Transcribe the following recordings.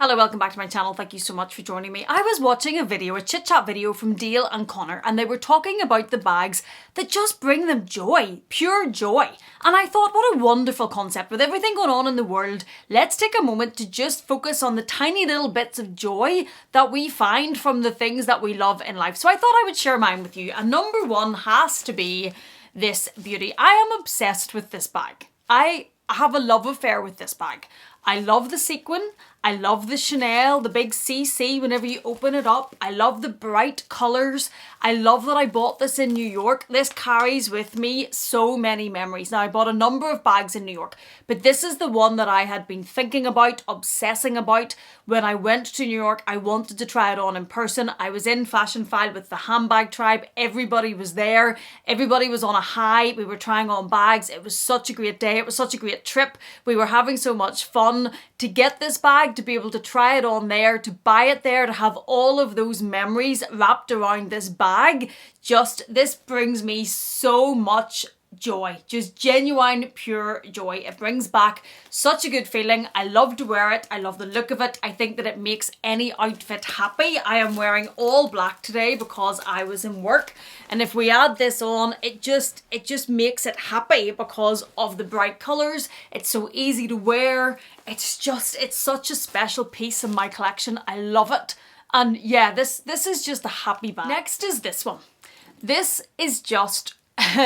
Hello, welcome back to my channel. Thank you so much for joining me. I was watching a chit chat video from Dale and Connor, and they were talking about the bags that just bring them joy, pure joy. And I thought, what a wonderful concept. With everything going on in the world, let's take a moment to just focus on the tiny little bits of joy that we find from the things that we love in life. So I thought I would share mine with you. And number one has to be this beauty. I am obsessed with this bag. I have a love affair with this bag. I love the sequin. I love the Chanel, the big CC whenever you open it up. I love the bright colours. I love that I bought this in New York. This carries with me so many memories. Now, I bought a number of bags in New York, but this is the one that I had been thinking about, obsessing about. When I went to New York, I wanted to try it on in person. I was in Fashion File with the handbag tribe. Everybody was there. Everybody was on a high. We were trying on bags. It was such a great day. It was such a great trip. We were having so much fun to get this bag, to be able to try it on there, to buy it there, to have all of those memories wrapped around this bag. This brings me so much joy, just genuine, pure joy. It brings back such a good feeling. I love to wear it. I love the look of it. I think that it makes any outfit happy. I am wearing all black today because I was in work, and if we add this on, it just makes it happy because of the bright colours. It's so easy to wear. It's such a special piece in my collection. I love it. And yeah, this is just a happy bag. Next is this one. This is just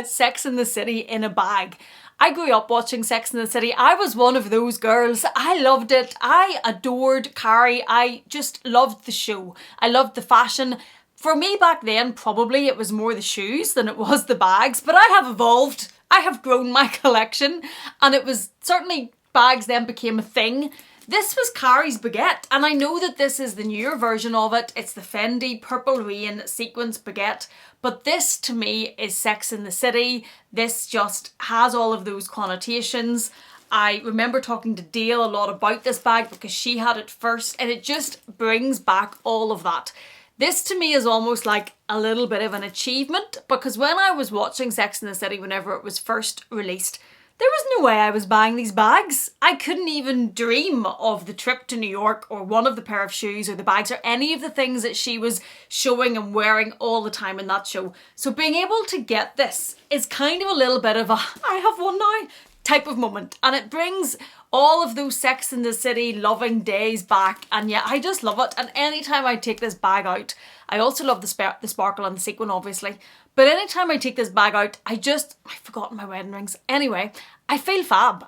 Sex and the City in a bag. I grew up watching Sex and the City. I was one of those girls. I loved it. I adored Carrie. I just loved the show. I loved the fashion. For me back then, probably it was more the shoes than it was the bags, but I have evolved. I have grown my collection, and it was certainly bags then became a thing. This was Carrie's Baguette, and I know that this is the newer version of it. It's the Fendi Purple Rain Sequence Baguette, but this to me is Sex in the City. This just has all of those connotations. I remember talking to Dale a lot about this bag because she had it first, and it just brings back all of that. This to me is almost like a little bit of an achievement, because when I was watching Sex in the City whenever it was first released, there was no way I was buying these bags. I couldn't even dream of the trip to New York or one of the pair of shoes or the bags or any of the things that she was showing and wearing all the time in that show. So being able to get this is kind of a little bit of a, I have one now type of moment. And it brings all of those Sex in the City loving days back. And yeah, I just love it. And anytime I take this bag out, I also love the sparkle and the sequin, obviously. But anytime I take this bag out, I've forgotten my wedding rings. Anyway, I feel fab.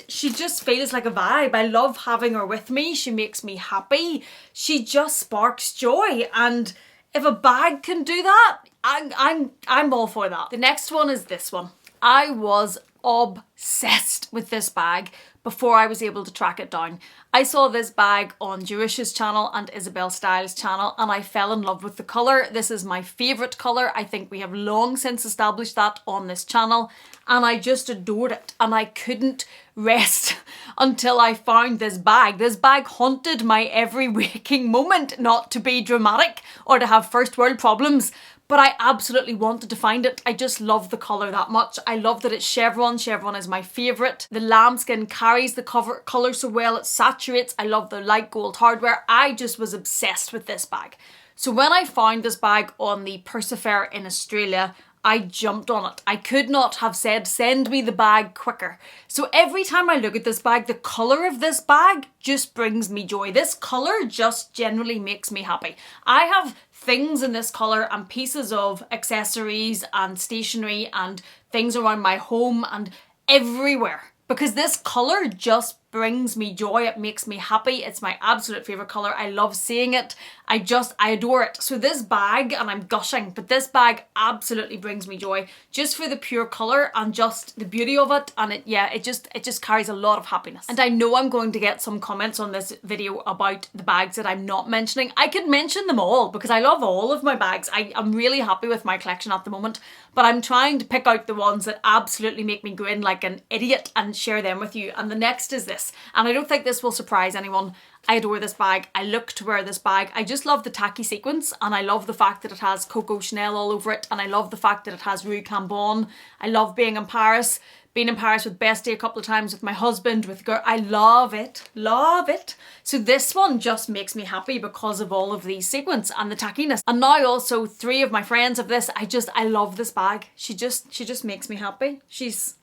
She just feels like a vibe. I love having her with me. She makes me happy. She just sparks joy. And if a bag can do that, I'm all for that. The next one is this one. I was obsessed with this bag before I was able to track it down. I saw this bag on Cherished's channel and Isabel Styles' channel, and I fell in love with the colour. This is my favourite colour. I think we have long since established that on this channel, and I just adored it, and I couldn't rest until I found this bag. This bag haunted my every waking moment, not to be dramatic or to have first world problems, but I absolutely wanted to find it. I just love the colour that much. I love that it's chevron. Chevron is my favourite. The lambskin carries the colour so well. It saturates. I love the light gold hardware. I just was obsessed with this bag. So when I found this bag on the Persefair in Australia, I jumped on it. I could not have said, send me the bag quicker. So every time I look at this bag, the colour of this bag just brings me joy. This colour just generally makes me happy. I have things in this colour and pieces of accessories and stationery and things around my home and everywhere, because this colour just brings me joy. It makes me happy. It's my absolute favourite colour. I love seeing it. I adore it. So this bag, and I'm gushing, but this bag absolutely brings me joy just for the pure colour and just the beauty of it. And it just carries a lot of happiness. And I know I'm going to get some comments on this video about the bags that I'm not mentioning. I could mention them all because I love all of my bags. I'm really happy with my collection at the moment, but I'm trying to pick out the ones that absolutely make me grin like an idiot and share them with you. And the next is this. And I don't think this will surprise anyone. I adore this bag. I look to wear this bag. I just love the tacky sequence, and I love the fact that it has Coco Chanel all over it, and I love the fact that it has Rue Cambon. I love being in Paris. Been in Paris with Bestie a couple of times, with my husband, with girl. I love it, love it. So this one just makes me happy because of all of these sequins and the tackiness. And now also 3 of my friends have this. I love this bag. She just makes me happy. She's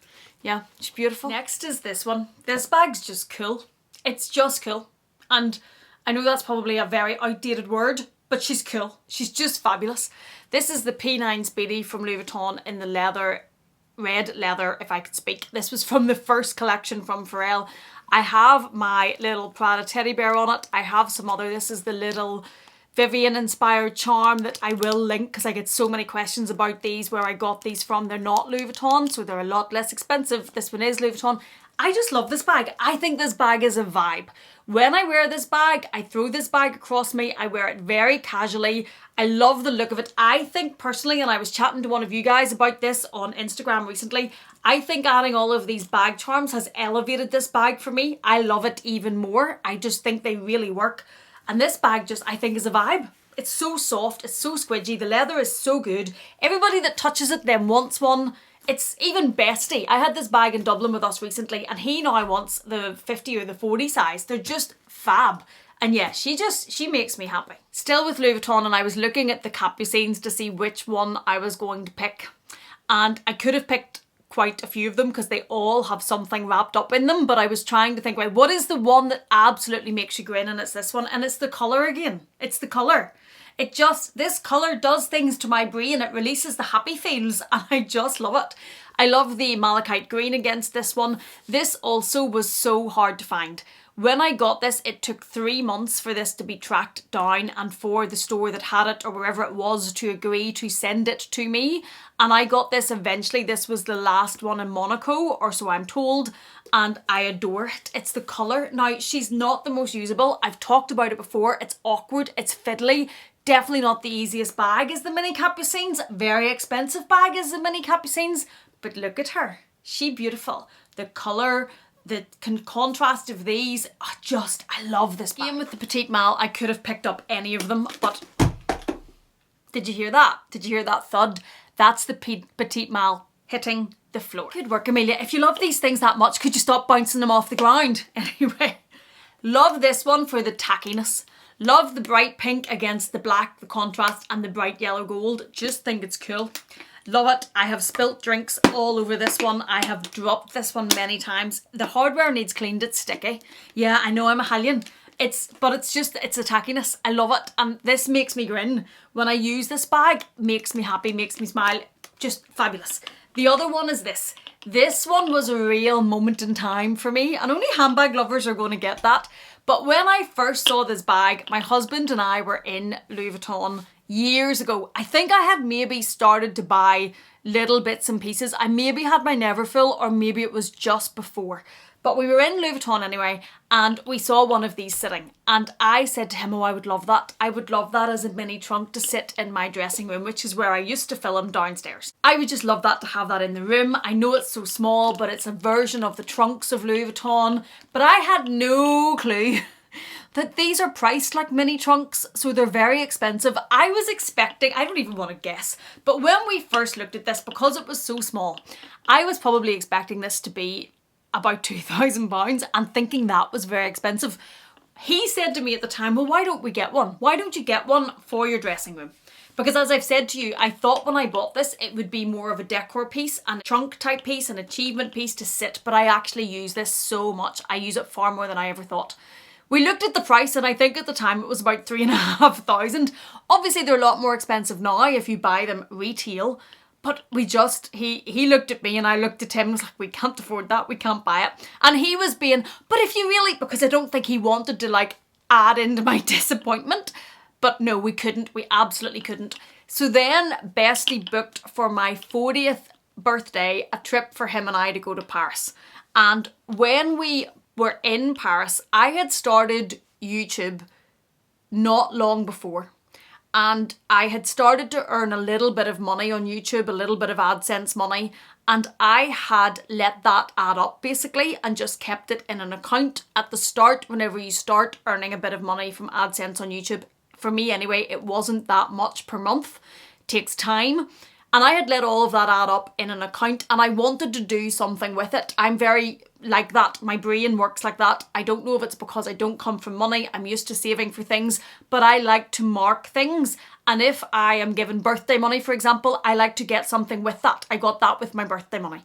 beautiful. Next is this one. This bag's just cool. It's just cool. And I know that's probably a very outdated word, but she's cool. She's just fabulous. This is the P9 Speedy from Louis Vuitton in the leather, red leather, if I could speak. This was from the first collection from Pharrell. I have my little Prada teddy bear on it. I have some other, this is the little Vivian inspired charm that I will link because I get so many questions about these, where I got these from. They're not Louis Vuitton, so they're a lot less expensive. This one is Louis Vuitton. I just love this bag. I think this bag is a vibe. When I wear this bag, I throw this bag across me. I wear it very casually. I love the look of it. I think personally, and I was chatting to one of you guys about this on Instagram recently, I think adding all of these bag charms has elevated this bag for me. I love it even more. I just think they really work. And this bag just, I think, is a vibe. It's so soft, it's so squidgy, the leather is so good. Everybody that touches it then wants one. It's even Bestie. I had this bag in Dublin with us recently and he now wants the 50 or the 40 size. They're just fab. And yeah, she makes me happy. Still with Louis Vuitton, and I was looking at the Capucines to see which one I was going to pick. And I could have picked quite a few of them because they all have something wrapped up in them, but I was trying to think, right, what is the one that absolutely makes you grin? And it's this one, and it's the colour again. It's the colour. This colour does things to my brain. It releases the happy feels and I just love it. I love the malachite green against this one. This also was so hard to find. When I got this, it took 3 months for this to be tracked down and for the store that had it or wherever it was to agree to send it to me. And I got this eventually. This was the last one in Monaco, or so I'm told, and I adore it. It's the colour. Now, she's not the most usable. I've talked about it before. It's awkward. It's fiddly. Definitely not the easiest bag is the mini Capucines. Very expensive bag is the mini Capucines. But look at her. She beautiful. The colour, the contrast of these, I love this bag. Even with the Petite Malle, I could have picked up any of them, but did you hear that? Did you hear that thud? That's the Petite Malle hitting the floor. Good work, Amelia. If you love these things that much, could you stop bouncing them off the ground? Anyway, love this one for the tackiness. Love the bright pink against the black, the contrast, and the bright yellow gold. Just think it's cool. Love it. I have spilt drinks all over this one. I have dropped this one many times. The hardware needs cleaned. It's sticky. Yeah, I know I'm a hellion. But it's a tackiness. I love it. And this makes me grin. When I use this bag, makes me happy, makes me smile. Just fabulous. The other one is this. This one was a real moment in time for me. And only handbag lovers are going to get that. But when I first saw this bag, my husband and I were in Louis Vuitton years ago. I think I had maybe started to buy little bits and pieces. I maybe had my Neverfull, or maybe it was just before. But we were in Louis Vuitton anyway, and we saw one of these sitting. And I said to him, oh, I would love that. I would love that as a mini trunk to sit in my dressing room, which is where I used to film downstairs. I would just love that, to have that in the room. I know it's so small, but it's a version of the trunks of Louis Vuitton. But I had no clue that these are priced like mini trunks, so they're very expensive. I was expecting, I don't even want to guess, but when we first looked at this, because it was so small, I was probably expecting this to be about £2,000 and thinking that was very expensive. He said to me at the time, well, why don't we get one? Why don't you get one for your dressing room? Because as I've said to you, I thought when I bought this, it would be more of a decor piece and a trunk type piece, an achievement piece to sit, but I actually use this so much. I use it far more than I ever thought. We looked at the price and I think at the time it was about £3,500. Obviously they're a lot more expensive now if you buy them retail, but he looked at me and I looked at him and was like, we can't afford that, we can't buy it. And he was being, but if you really, because I don't think he wanted to like add into my disappointment, but no, we couldn't, we absolutely couldn't. So then Bestie booked for my 40th birthday a trip for him and I to go to Paris. And when we were in Paris, I had started YouTube not long before. And I had started to earn a little bit of money on YouTube, a little bit of AdSense money, and I had let that add up basically and just kept it in an account. At the start, whenever you start earning a bit of money from AdSense on YouTube, for me anyway, it wasn't that much per month. It takes time. And I had let all of that add up in an account and I wanted to do something with it. I'm very like that. My brain works like that. I don't know if it's because I don't come from money. I'm used to saving for things, but I like to mark things. And if I am given birthday money, for example, I like to get something with that. I got that with my birthday money.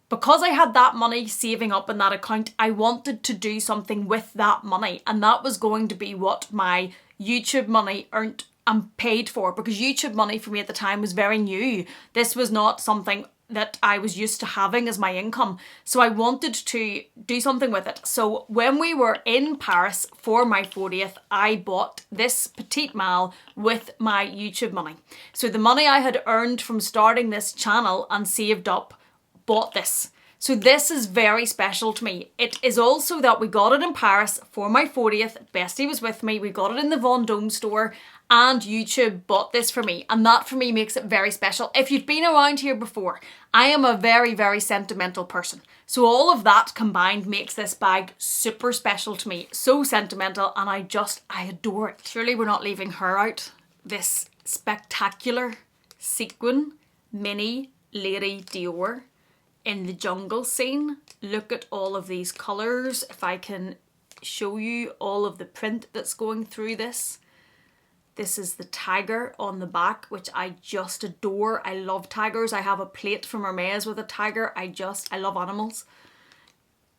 Because I had that money saving up in that account, I wanted to do something with that money. And that was going to be what my YouTube money earned and paid for, because YouTube money for me at the time was very new. This was not something that I was used to having as my income. So I wanted to do something with it. So when we were in Paris for my 40th, I bought this Petite Malle with my YouTube money. So the money I had earned from starting this channel and saved up, bought this. So this is very special to me. It is also that we got it in Paris for my 40th. Bestie was with me. We got it in the Vuitton store and YouTube bought this for me. And that for me makes it very special. If you've been around here before, I am a very, very sentimental person. So all of that combined makes this bag super special to me. So sentimental, and I adore it. Surely we're not leaving her out. This spectacular sequin mini Lady Dior in the jungle scene. Look at all of these colours. If I can show you all of the print that's going through this. This is the tiger on the back, which I just adore. I love tigers. I have a plate from Hermes with a tiger. I love animals.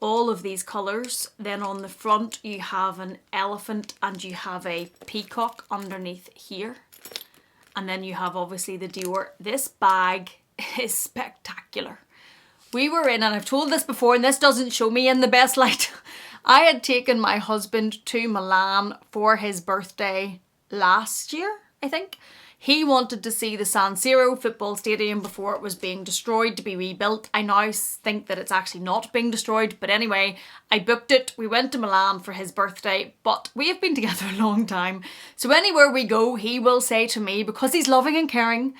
All of these colours. Then on the front you have an elephant and you have a peacock underneath here. And then you have obviously the Dior. This bag is spectacular. We were in, and I've told this before, and this doesn't show me in the best light. I had taken my husband to Milan for his birthday last year, I think. He wanted to see the San Siro football stadium before it was being destroyed to be rebuilt. I now think that it's actually not being destroyed, but anyway, I booked it. We went to Milan for his birthday, but we have been together a long time. So anywhere we go, he will say to me, because he's loving and caring,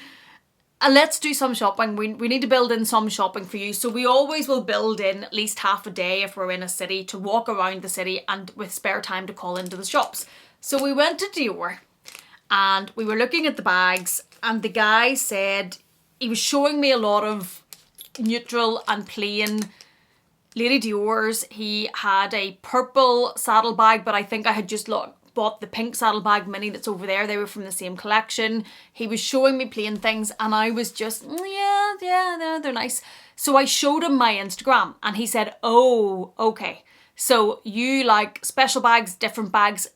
let's do some shopping. We need to build in some shopping for you. So we always will build in at least half a day if we're in a city to walk around the city and with spare time to call into the shops. So we went to Dior and we were looking at the bags, and the guy said, he was showing me a lot of neutral and plain Lady Dior's. He had a purple saddlebag, but I think I had just bought the pink saddlebag mini that's over there. They were from the same collection. He was showing me plain things and I was just, yeah, they're nice. So I showed him my Instagram and he said, oh, okay. So you like special bags, different bags.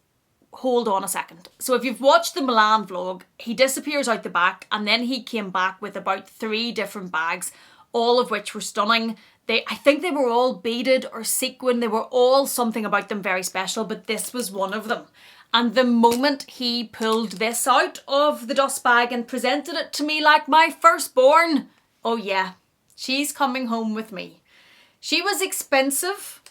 Hold on a second. So if you've watched the Milan vlog, he disappears out the back and then he came back with about 3 different bags, all of which were stunning. I think they were all beaded or sequin. They were all something about them very special, but this was one of them. And the moment he pulled this out of the dust bag and presented it to me like my firstborn, oh yeah, she's coming home with me. She was expensive,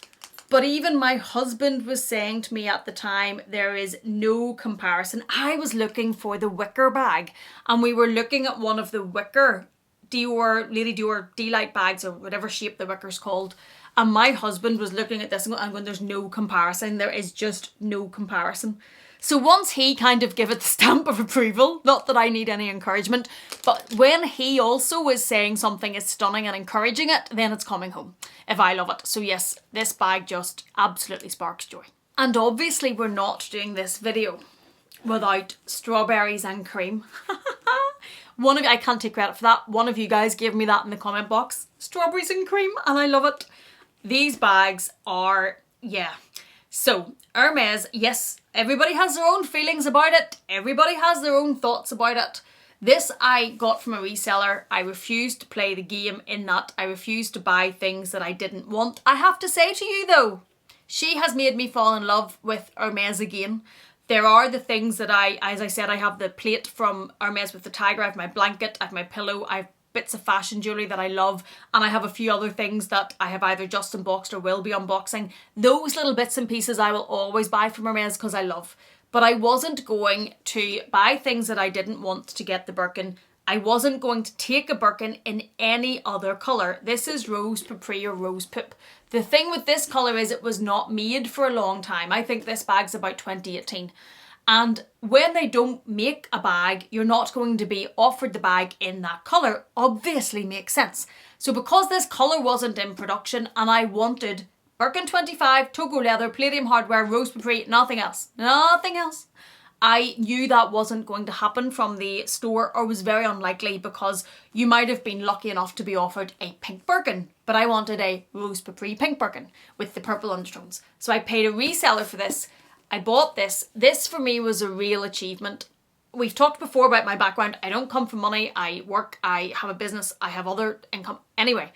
but even my husband was saying to me at the time, there is no comparison. I was looking for the wicker bag and we were looking at one of the wicker Dior, Lady Dior D-Light bags or whatever shape the wicker's called. And my husband was looking at this and going, there's no comparison. There is just no comparison. So once he kind of gave it the stamp of approval, not that I need any encouragement, but when he also was saying something is stunning and encouraging it, then it's coming home if I love it. So yes, this bag just absolutely sparks joy. And obviously we're not doing this video without strawberries and cream. One of you, I can't take credit for that. One of you guys gave me that in the comment box. Strawberries and cream, and I love it. These bags are, yeah. So, Hermes, yes, everybody has their own feelings about it. Everybody has their own thoughts about it. This I got from a reseller. I refused to play the game in that. I refused to buy things that I didn't want. I have to say to you though, she has made me fall in love with Hermes again. There are the things that as I said, I have the plate from Hermes with the tiger, I have my blanket, I have my pillow, I have bits of fashion jewellery that I love, and I have a few other things that I have either just unboxed or will be unboxing. Those little bits and pieces I will always buy from Hermes because I love. But I wasn't going to buy things that I didn't want to get the Birkin. I wasn't going to take a Birkin in any other colour. This is Rose Papri or Rose Poop. The thing with this colour is it was not made for a long time. I think this bag's about 2018. And when they don't make a bag, you're not going to be offered the bag in that colour. Obviously makes sense. So because this colour wasn't in production and I wanted Birkin 25, Togo leather, palladium hardware, rose papri, nothing else. Nothing else. I knew that wasn't going to happen from the store, or was very unlikely, because you might have been lucky enough to be offered a pink Birkin, but I wanted a rose papri pink Birkin with the purple undertones. So I paid a reseller for this. I bought this. This for me was a real achievement. We've talked before about my background. I don't come from money. I work, I have a business, I have other income. Anyway,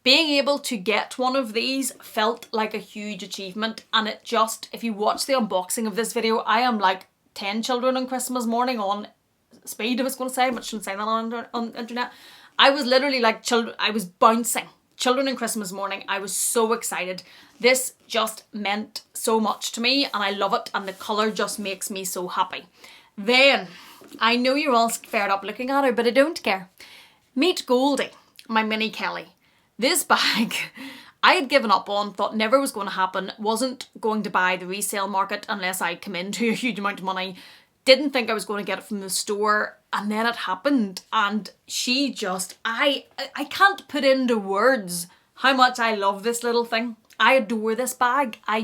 being able to get one of these felt like a huge achievement, and it just, if you watch the unboxing of this video, I am like 10 children on Christmas morning on speed, I was going to say, but I shouldn't say that on internet. I was literally like children, I was bouncing. Children on Christmas morning, I was so excited. This just meant so much to me and I love it, and the colour just makes me so happy. Then, I know you're all fed up looking at her, but I don't care. Meet Goldie, my mini Kelly. This bag, I had given up on, thought never was going to happen, wasn't going to buy the resale market unless I come into a huge amount of money, didn't think I was going to get it from the store, and then it happened, and she just, I can't put into words how much I love this little thing. I adore this bag. I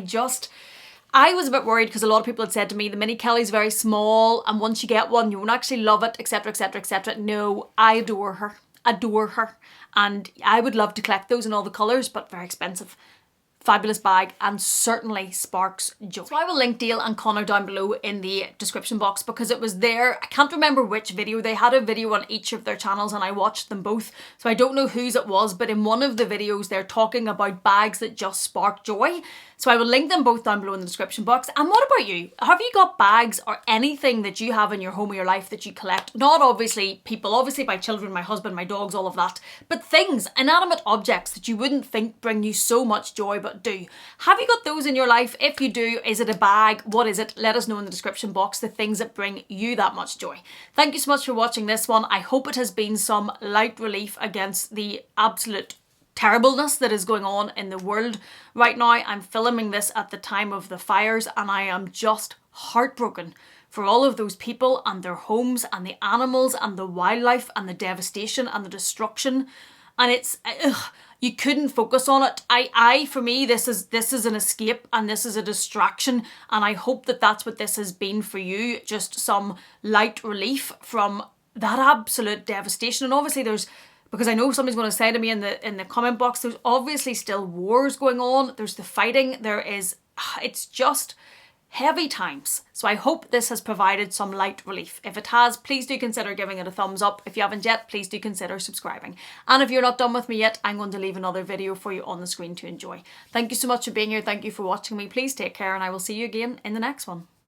was a bit worried because a lot of people had said to me, the mini Kelly's very small and once you get one you won't actually love it, etc, etc, etc. No, I adore her. Adore her. And I would love to collect those in all the colours, but very expensive. Fabulous bag, and certainly sparks joy. So I will link Dale and Connor down below in the description box, because it was there. I can't remember which video. They had a video on each of their channels and I watched them both. So I don't know whose it was, but in one of the videos they're talking about bags that just spark joy. So I will link them both down below in the description box. And what about you? Have you got bags or anything that you have in your home or your life that you collect? Not obviously people, obviously my children, my husband, my dogs, all of that, but things, inanimate objects that you wouldn't think bring you so much joy but do. Have you got those in your life? If you do, is it a bag? What is it? Let us know in the description box the things that bring you that much joy. Thank you so much for watching this one. I hope it has been some light relief against the absolute terribleness that is going on in the world right now. I'm filming this at the time of the fires and I am just heartbroken for all of those people and their homes and the animals and the wildlife and the devastation and the destruction. And it's, you couldn't focus on it. For me, this is an escape and this is a distraction, and I hope that that's what this has been for you. Just some light relief from that absolute devastation. And obviously there's, because I know somebody's going to say to me in the comment box, there's obviously still wars going on. There's the fighting. There is, it's just heavy times. So I hope this has provided some light relief. If it has, please do consider giving it a thumbs up. If you haven't yet, please do consider subscribing. And if you're not done with me yet, I'm going to leave another video for you on the screen to enjoy. Thank you so much for being here. Thank you for watching me. Please take care, and I will see you again in the next one.